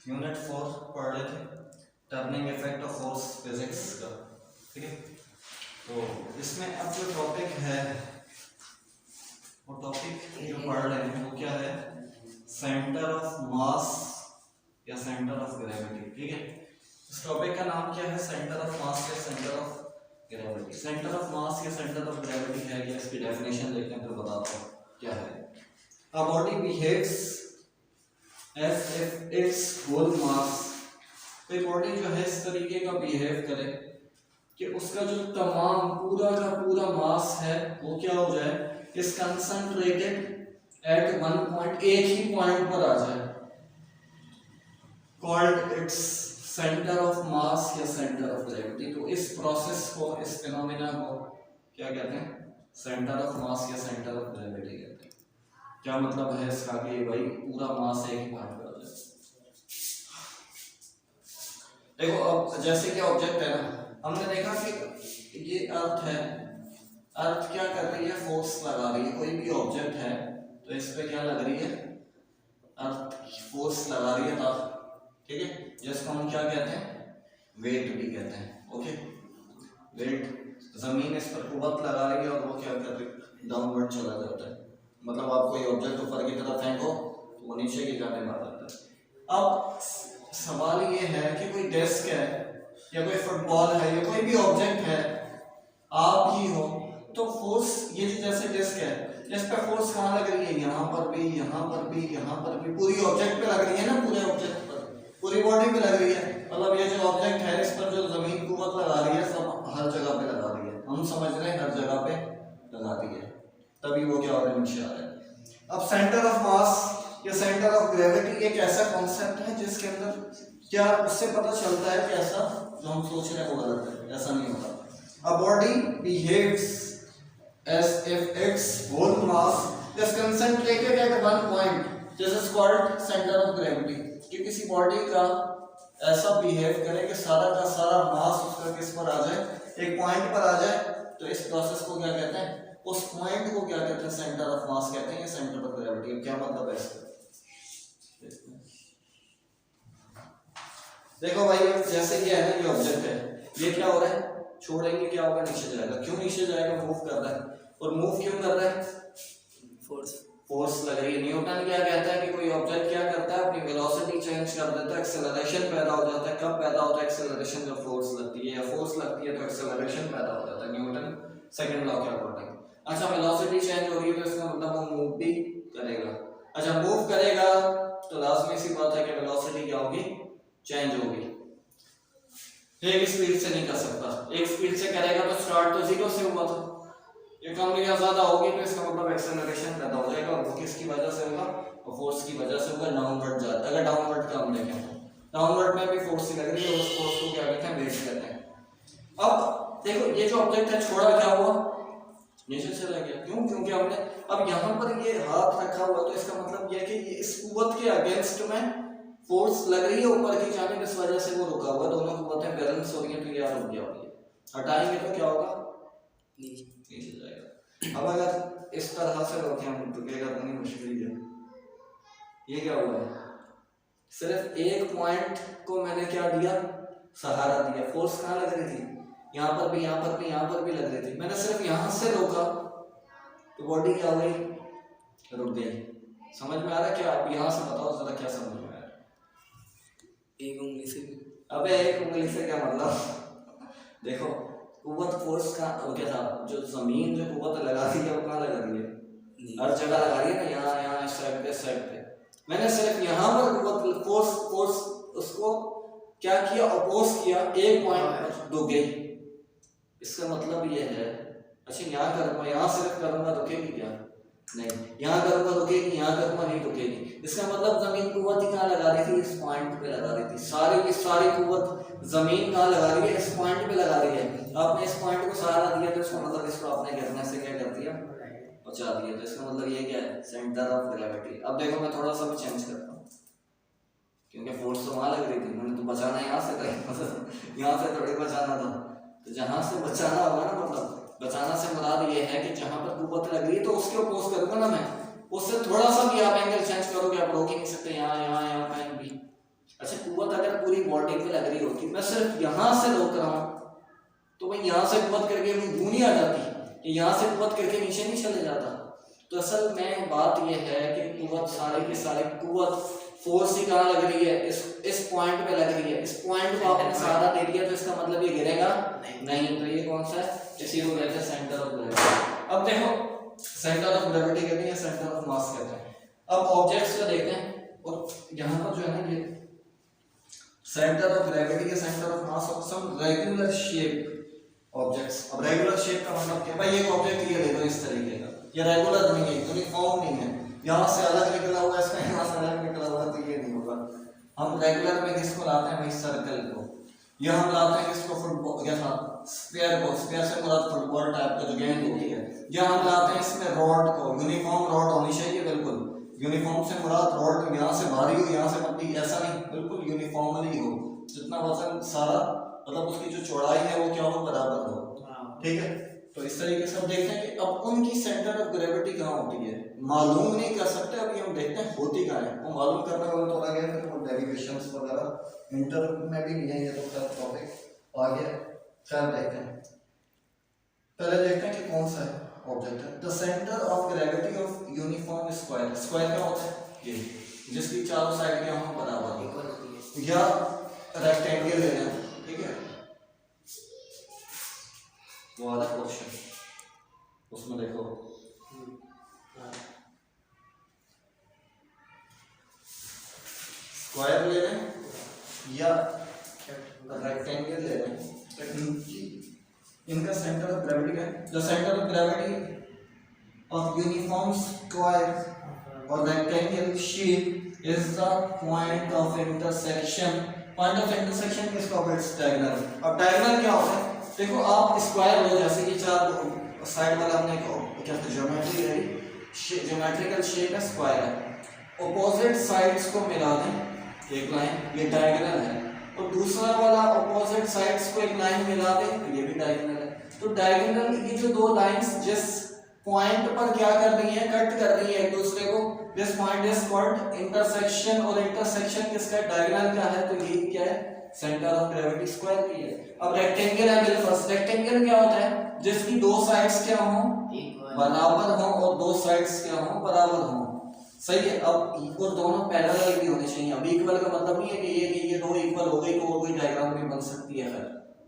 Unit 4 पढ़ रहे थे, turning effect of force physics का। ठीक है, तो इसमें अब जो टॉपिक है वो टॉपिक जो पढ़ रहे हैं वो क्या है, सेंटर ऑफ मास या सेंटर ऑफ ग्रेविटी। ठीक है, इस टॉपिक का नाम क्या है, सेंटर ऑफ मास या centre of gravity. Centre of मास या सेंटर ऑफ ग्रेविटी है क्या, इसकी डेफिनेशन देखते हैं फिर बताता हूँ क्या है। A body behaves as if its whole mass, कोई बॉडी जो है इस तरीके का बिहेव करे कि उसका जो तमाम पूरा का पूरा मास है वो क्या हो जाए, इस कंसंट्रेटेड एट वन पॉइंट, एक ही पॉइंट पर आ जाए, कॉल्ड इट्स सेंटर ऑफ मास या सेंटर ऑफ ग्रेविटी। तो इस प्रोसेस को, इस फिनोमेना को क्या कहते हैं, सेंटर ऑफ मास या सेंटर ऑफ ग्रेविटी कहते हैं। क्या मतलब है इसका कि भाई पूरा मास एक ही पॉइंट पर आ जाए। देखो अब जैसे कि ऑब्जेक्ट है ना, हमने देखा कि ये अर्थ है, अर्थ क्या कर रही है, फोर्स लगा रही है। कोई भी ऑब्जेक्ट है तो इस पे क्या लग रही है, अर्थ फोर्स लगा रही है तब, ठीक है, जिसको हम क्या कहते हैं, वेट भी कहते हैं। ओके, वेट, जमीन इस पर कुव्वत लगा रही है और वो क्या कर रही है, डाउनवर्ड चला जाता है। मतलब आप कोई ऑब्जेक्ट ऊपर की तरफ फेंको तो वो नीचे की जाने में आ जाता है। अब सवाल ये है कि कोई डेस्क है या कोई फुटबॉल है या कोई भी ऑब्जेक्ट है, आप ही हो, तो फोर्स, ये जैसे डेस्क है, इस पे फोर्स कहाँ लग रही है, यहाँ पर भी, यहाँ पर भी, यहाँ पर भी, पूरी ऑब्जेक्ट पे लग रही है ना, पूरे ऑब्जेक्ट पर, पूरी बॉडी पे लग रही है। मतलब ये जो ऑब्जेक्ट है इस पर जो जमीन कुव्वत लगा रही है, सब हर जगह पे लगा रही है। हम समझ रहे हैं हर जगह पे लगा रही है, तभी वो क्या हो रहा है, नीचे आ रहा है। अब सेंटर ऑफ मास या सेंटर ऑफ ग्रेविटी एक ऐसा कॉन्सेप्ट है जिसके अंदर क्या, उससे पता चलता है कि ऐसा जो हम सोच रहे हैं वो गलत है, ऐसा नहीं होता। A body behaves as if its whole mass is concentrated at one point. This is called center of gravity. कि किसी बॉडी का ऐसा बिहेव करे कि सारा का सारा मास उसका किस पर आ जाए, एक पॉइंट पर आ जाए, तो इस प्रोसेस को क्या कहते हैं, उस पॉइंट को क्या कहते हैं, सेंटर ऑफ मास कहते हैं या सेंटर ऑफ ग्रेविटी। क्या मतलब है इसका, देखो भाई जैसे ये है ना, ये ऑब्जेक्ट है, ये क्या हो रहा है, छोड़ेंगे क्या होगा, नीचे जाएगा। क्यों नीचे जाएगा, मूव कर रहा है, और मूव क्यों कर रहा है, फोर्स लग रही है। न्यूटन क्या कहता है कि कोई ऑब्जेक्ट क्या करता है, अपनी वेलोसिटी चेंज कर देता है, एक्सेलरेशन पैदा हो जाता है। कब पैदा होता है एक्सेलरेशन, जब फोर्स लगती है, या फोर्स लगती है तो एक्सेलरेशन पैदा हो जाता है, न्यूटन सेकंड लॉ के अकॉर्डिंग। अच्छा, वेलोसिटी चेंज हो रही है तो इसका मतलब वो मूव भी करेगा। अच्छा, मूव करेगा तो लाजमी सी बात है कि वेलोसिटी क्या होगी, चेंज होगी। एक स्पीड से नहीं कर सकता, एक स्पीड से करेगा तो स्टार्ट तो जीरो से हुआ था, ये कम या ज्यादा होगी तो इसका मतलब एक्सेलरेशन पैदा हो जाएगा, और वो किसकी वजह से होगा, और फोर्स की वजह से होगा, डाउनवर्ड जाता है। अगर डाउनवर्ड का हम देखें तो डाउनवर्ड में भी फोर्स लग रही है, उस फोर्स को क्या कहते हैं, वेट कहते हैं। अब देखो ये जो ऑब्जेक्ट है, छोड़ा क्या हुआ, नीचे चला गया। क्यों, क्योंकि हमने अब यहाँ पर ये हाथ रखा हुआ, तो इसका मतलब यह है कि इस कुव्वत के अगेंस्ट में फोर्स लग रही है ऊपर की जानिब, इस वजह से वो रुका हुआ, दोनों कुव्वतें बैलेंस हो रही हैं, तो ये रुक गया होगी। हटाएंगे तो क्या होगा, नीचे जाएगा। अब अगर इस तरह से रोके हम तो क्या करना, मुश्किल है। ये क्या हुआ है, सिर्फ एक पॉइंट को मैंने क्या दिया, सहारा दिया। फोर्स कहाँ लग रही थी, यहाँ पर भी, यहाँ पर भी, यहाँ पर भी लग रही थी। मैंने सिर्फ यहाँ से रोका तो बॉडी क्या हो गई, रुक गई। समझ में आ रहा है क्या, आप यहाँ से बताओ जरा क्या समझ में आ रहा है। एक उंगली से, अबे एक उंगली से क्या मतलब, देखो कुव्वत फोर्स का वो क्या था, जो जमीन जो कुव्वत लगा रही है वो कहाँ लगा रही है, हर जगह लगा रही है ना, यहाँ यहाँ इस साइड पे, साइड पे। मैंने सिर्फ यहाँ पर कुव्वत फोर्स उसको क्या किया, अपोज किया, एक पॉइंट रुक गई। इसका मतलब ये है, अच्छा यहाँ करूँगा, यहाँ सिर्फ करूँगा रुकेगी क्या, नहीं, यहाँ करूँगा रुकेगी, यहाँ करूँगा नहीं रुकेगी। इसका मतलब जमीन कुव्वत ही कहाँ लगा रही थी, इस पॉइंट पे लगा रही थी। सारी की सारी कुव्वत जमीन कहाँ लगा रही है, इस पॉइंट पे लगा रही है। आपने इस पॉइंट को सहारा दिया तो इसका मतलब इसको आपने गिरने से क्या कर दिया, बचा दिया। तो इसका मतलब ये क्या है, सेंटर ऑफ ग्रेविटी। अब देखो मैं थोड़ा सा भी चेंज करता हूँ, क्योंकि फोर्स तो वहाँ लग रही थी, मैंने तो बचाना यहाँ से था, यहाँ से थोड़ी बचाना था। तो जहाँ से बचाना होगा ना, मतलब बचाना से मुराद ये है कि जहाँ पर कुव्वत लग रही है तो उसके अपोज करूँगा ना मैं, उससे थोड़ा सा भी आप एंगल चेंज करोगे, आप रोक ही नहीं सकते यहाँ यहाँ यहाँ कहीं भी। अच्छा कुव्वत अगर पूरी बॉडी पे लग रही होती, मैं सिर्फ यहाँ से रोक रहा हूँ तो भाई यहाँ से कुव्वत करके वो नहीं आ जाती कि यहाँ से कुव्वत करके नीचे नहीं चले जाता। तो असल में बात यह है कि कुव्वत सारे के सारे कुव्वत फोर्स ही कहाँ लग रही है, इस पॉइंट पे लग रही है। इस पॉइंट को आपने सारा दे दिया तो इसका मतलब ये गिरेगा नहीं। तो ये कौन सा है, इसी को कहते हैं सेंटर ऑफ ग्रेविटी। अब देखो सेंटर ऑफ ग्रेविटी कहते हैं, सेंटर ऑफ मास कहते हैं। अब ऑब्जेक्ट्स को देखते हैं और यहाँ पर जो है ना ये सेंटर ऑफ ग्रेविटी के centre of mass of some regular shape objects. अब रेगुलर शेप का मतलब क्या है भाई, एक ऑब्जेक्ट ये ले लो इस तरीके का, ये रेगुलर नहीं है, यूनिफॉर्म नहीं है, यहाँ से अलग निकला हुआ है इसका, यहाँ से अलग निकला हुआ है, तो ये नहीं होगा। हम रेगुलर में किसको लाते हैं भाई, सर्कल को, या हम लाते हैं किसको, फुटबॉल या स्फीयर को, स्फीयर से मुराद फुटबॉल टाइप का जो गेंद होती है, या हम लाते हैं इसमें रॉड को, यूनिफॉर्म रॉड होनी चाहिए बिल्कुल, यूनिफॉर्म से मुराद रॉड यहाँ से भारी हो यहाँ से पतली, ऐसा नहीं, बिल्कुल यूनिफॉर्मली हो, जितना वजन सारा मतलब उसकी जो चौड़ाई है वो क्या हो, बराबर हो, ठीक है। तो इस तरीके से हम देखते हैं कि अब उनकी सेंटर ऑफ ग्रेविटी कहाँ होती है, मालूम नहीं कर सकते, अभी हम देखते हैं होती कहाँ है, वो मालूम करने वाला थोड़ा गया फिर वो डेरिवेशंस वगैरह इंटर में भी नहीं है, ये तो खैर टॉपिक आ गया, खैर देखते हैं। पहले देखते हैं कि कौन सा है ऑब्जेक्ट है। The centre of gravity of uniform square, square क्या होता है, ये जिसकी चारों साइड क्या हो बराबर हो, या रेक्टेंगल ले लें, ठीक है, वो वाला क्वेश्चन उसमें देखो स्क्वायर ले लें या रेक्टेंगल ले लें, इनका सेंटर ऑफ ग्रेविटी क्या है। The centre of gravity of uniform square और rectangle shape is the point of intersection. Point of intersection किसका होता है, डायगोनल। अब डायगोनल क्या होता है, देखो आप स्क्वायर लो, जैसे कि चार साइड वाला हमने क्या ज्योमेट्री है, ज्योमेट्रिकल शेप है, स्क्वायर है, ऑपोजिट साइड्स को मिला दें एक लाइन, ये डायगोनल है, और दूसरा वाला ऑपोजिट साइड्स को एक लाइन मिला दें तो ये भी डायगोनल है। तो डायगोनल ये जो दो लाइंस जिस पॉइंट पर क्या कर रही है, कट कर रही है एक दूसरे को, this point is called intersection, और इंटरसेक्शन किसका, डायगोनल का है, तो ये क्या है, सेंटर ऑफ ग्रेविटी स्क्वायर की है। अब रेक्टेंगल है मेरे पास, रेक्टेंगल क्या होता है, जिसकी दो साइड्स क्या हो, बराबर हो, और दो साइड्स क्या हो, बराबर हो, सही है। अब और दोनों पैरेलल भी होने चाहिए। अब इक्वल का मतलब नहीं है कि ये दो इक्वल हो गई तो और कोई डायग्राम भी बन सकती है,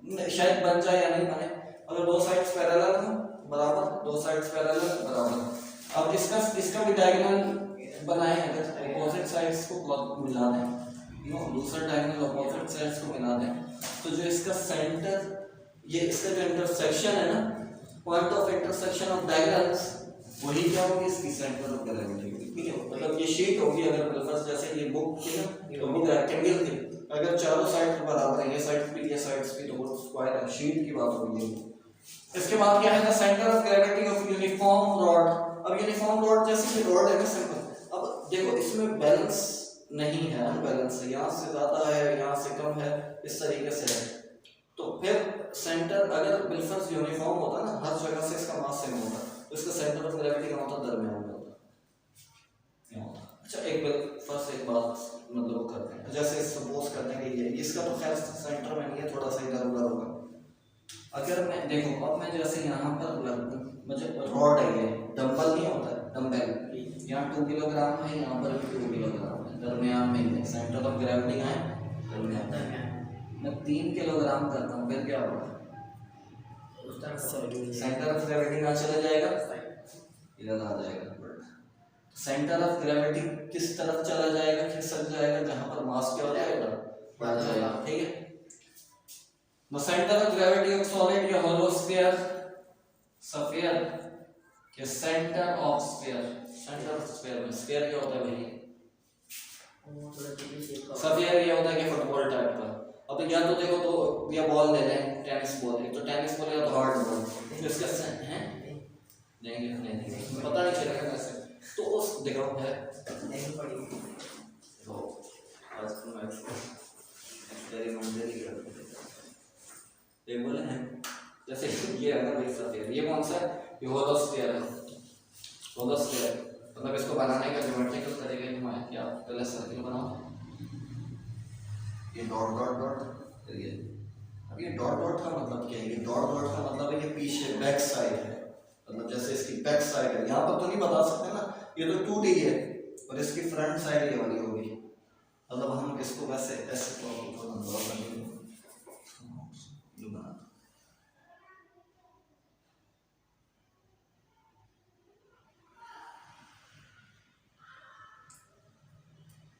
फिर शायद बन जाए या नहीं बने, अगर दो साइड्स पैरेलल हो बराबर, दो साइड्स पैरेलल बराबर। अब इसका भी डायगोनल बनाए हैं, अगर अपोजिट साइड्स को मिला दें, दूसरा डायगोनल अपोजिट साइड्स को मिला दें, तो जो इसका सेंटर, ये इसका जो इंटरसेक्शन है ना, point of intersection of diagonals, वही क्या होगी, इसकी सेंटर ऑफ ग्रेविटी, ठीक है। मतलब ये शीट होगी, अगर फर्स्ट जैसे ये बुक थी ना, तो बुक रेक्टेंगल थी, अगर चारों साइड बराबर है, ये साइड भी ये साइड्स भी, तो वो स्क्वायर है, शीट की बात हो रही है। इसके बाद क्या है, the centre of gravity of uniform rod. अब यूनिफॉर्म रॉड जैसे कि रॉड है ना सिंपल, अब देखो इसमें बैलेंस नहीं है, अनबैलेंस है, यहाँ से ज्यादा है, यहाँ से कम है, इस तरीके से है, तो फिर सेंटर अगर बिल्कुल यूनिफॉर्म होता ना, हर जगह से इसका मास सेम होता, तो इसका सेंटर ऑफ ग्रेविटी क्या होता, दरमियान में होता। अच्छा एक फर्स्ट एक बात मतलब करते हैं, जैसे सपोज करते हैं कि ये इसका तो खैर सेंटर में नहीं है, थोड़ा सा इधर उधर होगा। अगर मैं देखो, अब मैं जैसे यहाँ पर मुझे रॉड है, ये डंबल नहीं होता है, डंबल, यहाँ 2 किलोग्राम है, यहाँ पर भी 2 किलोग्राम है, दरमियान में है, सेंटर ऑफ ग्रेविटी है दरमियान में। मैं 3 किलोग्राम करता हूँ, फिर क्या होगा, सेंटर ऑफ ग्रेविटी कहाँ चला जाएगा, इधर आ जाएगा। सेंटर ऑफ ग्रेविटी किस तरफ चला जाएगा, खिसक जाएगा, जहां पर मास क्या हो जाएगा, बढ़ जाएगा, ठीक है। The centre of gravity of solid या होलो स्फीयर, स्फीयर के centre of sphere, centre of sphere में स्फीयर क्या होता है भाई, स्फीयर ये होता है कि फुटबॉल टाइप का। अब या तो देखो, तो या बॉल ले लें, टेनिस बॉल है, तो टेनिस बॉल या तो हार्ड बॉल, इसका हैं नहीं पता नहीं चलेगा कैसे, तो उस देखो है नहीं पड़ी, तो आज तो मैं एक्सपेरिमेंट ही करते हैं, ये बोले हैं जैसे ये है ना भाई सफेद, ये कौन सा है, ये होलो स्फीयर है, होलो स्फीयर मतलब इसको बनाने का ज्योमेट्रिकल तरीका है क्या, पहले सर्किल बनाओ, ये डॉट डॉट डॉट ये। अब ये डॉट डॉट का मतलब क्या है? ये डॉट डॉट का मतलब है ये पीछे बैक साइड है, मतलब जैसे इसकी बैक साइड है, यहाँ पर तो नहीं बता सकते ना, ये तो 2D है और इसकी फ्रंट साइड ये वाली होगी, मतलब हम इसको वैसे ऐसे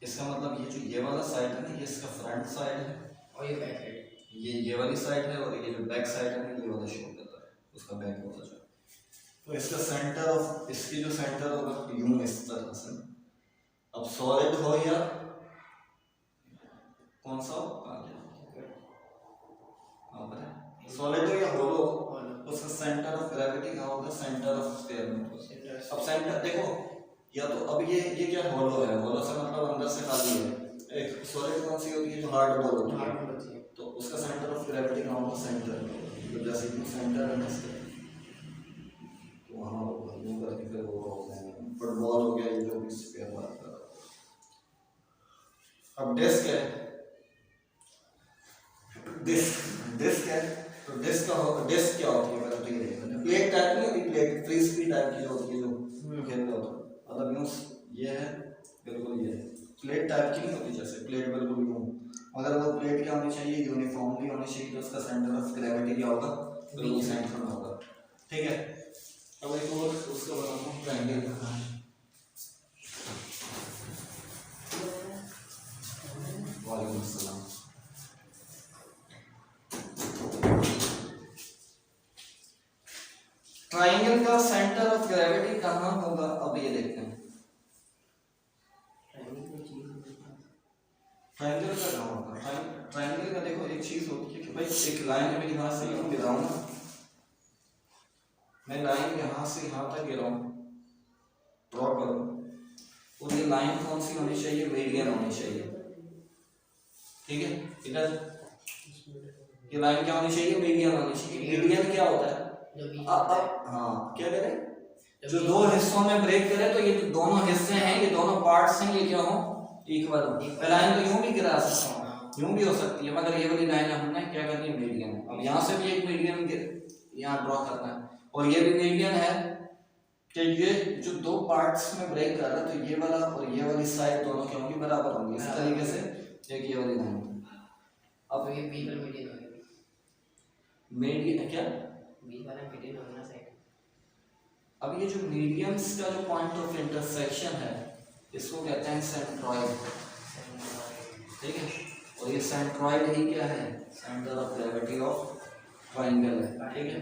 इसका मतलब ये वाला साइड है ना, ये इसका फ्रंट साइड है और ये बैक साइड, ये वाली साइड है, और ये जो बैक साइड है ना ये वाला शो करता है, उसका बैक वाला जो। तो इसका सेंटर ऑफ, इसकी जो सेंटर होगा यूं इस तरह से। अब सॉलिड हो या कौन सा हो, सॉलिड हो या होलो, उसका सेंटर ऑफ ग्रेविटी कहाँ होगा? सेंटर ऑफ स्फीयर में। अब सेंटर देखो, या तो अब ये क्या होलो है, होलो से मतलब अंदर से खाली है। एक सॉलिड कौन सी होती है? जो हार्ड बॉल होती है, तो उसका सेंटर ऑफ ग्रेविटी कहाँ होगा? सेंटर। तो जैसे कि सेंटर है इसका, तो वहाँ यूं करके फिर वो हो जाएगा फुटबॉल हो गया, ये जो भी स्फीयर बात कर रहा हूँ। अब डिस्क है, डिस्क है, तो डिस्क क्या होती है? तो ये देखो प्लेट टाइप नहीं होती, प्लेट फ्री स्पीड टाइप की होती है जो खेल रहे होते, मतलब यूं ये है बिल्कुल, ये प्लेट टाइप की नहीं होती, जैसे प्लेट बिल्कुल यूं, मगर वो प्लेट क्या होनी चाहिए? यूनिफॉर्मली होनी चाहिए, तो उसका सेंटर ऑफ ग्रेविटी क्या होगा? बिल्कुल सेंटर में होगा। ठीक है, अब एक और उसका बनाता हूँ ट्रायंगल का। वालेकुम अस्सलाम। ट्रायंगल का सेंटर ऑफ ग्रेविटी कहाँ होगा? अब ये देखते हैं ट्रायंगल का कहाँ होगा। ट्रायंगल का देखो एक चीज होती है कि भाई एक लाइन में यहाँ से यूं गिराऊं ना, मैं लाइन यहाँ से यहाँ तक गिराऊं, ड्रॉ करूं, और ये लाइन कौन सी होनी चाहिए? मीडियन होनी चाहिए। ठीक है, इधर ये लाइन क्या होनी चाहिए? मीडियन होनी चाहिए। मीडियन क्या होता है? हाँ क्या करें? जो दो हिस्सों में ब्रेक करे, तो ये जो दोनों हिस्से हैं, ये दोनों पार्ट्स हैं, ये क्या हो? इक्वल हो। लाइन तो यूं भी गिरा सकता हूँ, यूं भी हो सकती है, मगर ये वाली लाइन हमने क्या करनी है? मीडियन। अब यहाँ से भी एक मीडियन यहाँ ड्रॉ करना है, और ये भी मीडियन है कि ये जो दो पार्ट्स में ब्रेक कर रहा है, तो ये वाला और ये वाली साइड दोनों क्या होंगी? बराबर होंगी। इस तरीके से एक ये वाली लाइन। अब ये बी पर मीडियन हो गया, मीडियन क्या? बी वाला मीडियन होना साइड। अब ये जो मीडियंस का जो पॉइंट ऑफ इंटरसेक्शन है, इसको कहते हैं सेंट्रॉइड। ठीक है, और ये सेंट्रॉइड ही क्या है? Centre of gravity of triangle है। ठीक है,